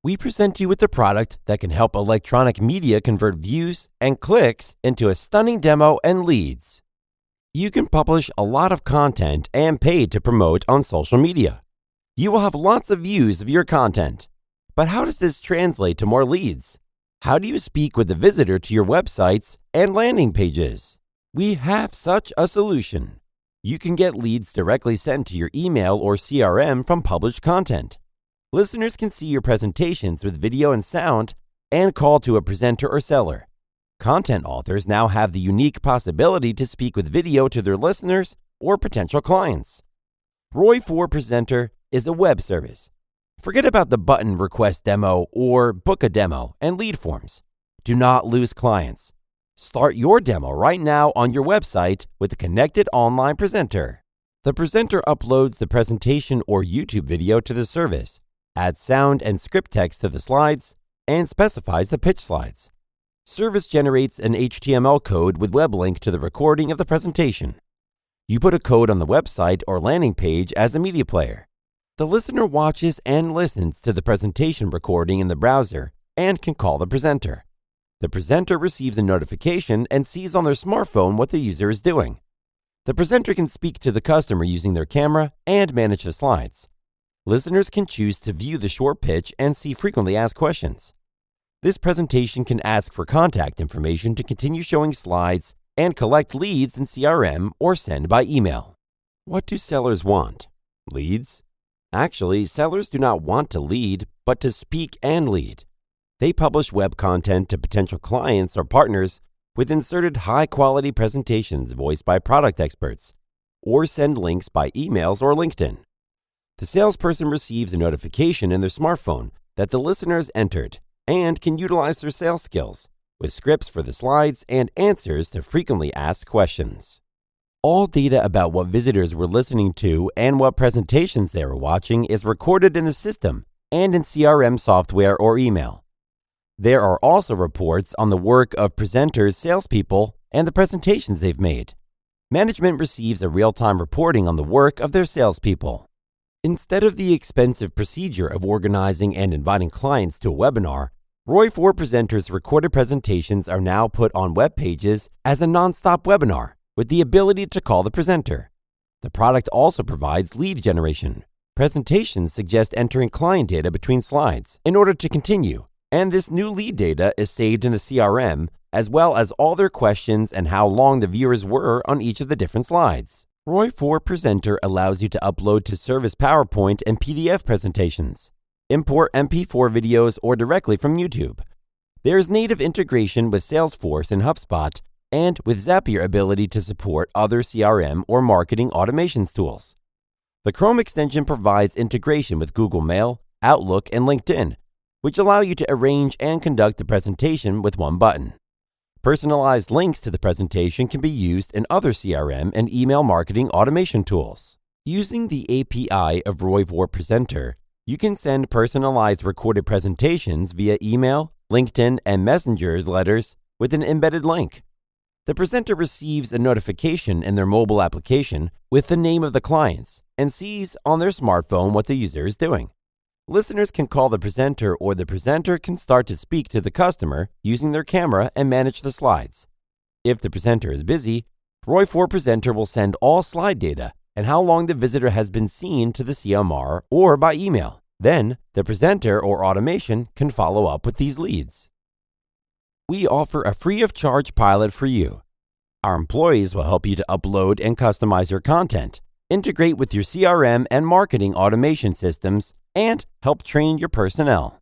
we present you with the product that can help electronic media convert views and clicks into a stunning demo and leads. You can publish a lot of content and pay to promote on social media. You will have lots of views of your content. But how does this translate to more leads? How do you speak with the visitor to your websites and landing pages? We have such a solution. You can get leads directly sent to your email or CRM from published content. Listeners can see your presentations with video and sound and call to a presenter or seller. Content authors now have the unique possibility to speak with video to their listeners or potential clients. Roy4 Presenter is a web service. Forget about the button request demo or book a demo and lead forms. Do not lose clients. Start your demo right now on your website with a connected online presenter. The presenter uploads the presentation or YouTube video to the service, adds sound and script text to the slides, and specifies the pitch slides. Service generates an HTML code with web link to the recording of the presentation. You put a code on the website or landing page as a media player. The listener watches and listens to the presentation recording in the browser and can call the presenter. The presenter receives a notification and sees on their smartphone what the user is doing. The presenter can speak to the customer using their camera and manage the slides. Listeners can choose to view the short pitch and see frequently asked questions. This presentation can ask for contact information to continue showing slides and collect leads in CRM or send by email. What do sellers want? Leads? Actually, sellers do not want to lead, but to speak and lead. They publish web content to potential clients or partners with inserted high-quality presentations voiced by product experts, or send links by emails or LinkedIn. The salesperson receives a notification in their smartphone that the listener has entered and can utilize their sales skills with scripts for the slides and answers to frequently asked questions. All data about what visitors were listening to and what presentations they were watching is recorded in the system and in CRM software or email. There are also reports on the work of presenters, salespeople, and the presentations they've made. Management receives a real-time reporting on the work of their salespeople. Instead of the expensive procedure of organizing and inviting clients to a webinar, Roy4 Presenters' recorded presentations are now put on web pages as a non-stop webinar with the ability to call the presenter. The product also provides lead generation. Presentations suggest entering client data between slides in order to continue, and this new lead data is saved in the CRM as well as all their questions and how long the viewers were on each of the different slides. Roy4 Presenter allows you to upload to Service PowerPoint and PDF presentations, import MP4 videos or directly from YouTube. There is native integration with Salesforce and HubSpot, and with Zapier ability to support other CRM or marketing automations tools. The Chrome extension provides integration with Google Mail, Outlook, and LinkedIn, which allow you to arrange and conduct the presentation with one button. Personalized links to the presentation can be used in other CRM and email marketing automation tools. Using the API of Roy4 Presenter, you can send personalized recorded presentations via email, LinkedIn, and Messenger letters with an embedded link. The presenter receives a notification in their mobile application with the name of the clients and sees on their smartphone what the user is doing. Listeners can call the presenter or the presenter can start to speak to the customer using their camera and manage the slides. If the presenter is busy, Roy4 Presenter will send all slide data and how long the visitor has been seen to the CMR or by email. Then, the presenter or automation can follow up with these leads. We offer a free-of-charge pilot for you. Our employees will help you to upload and customize your content, integrate with your CRM and marketing automation systems, and help train your personnel.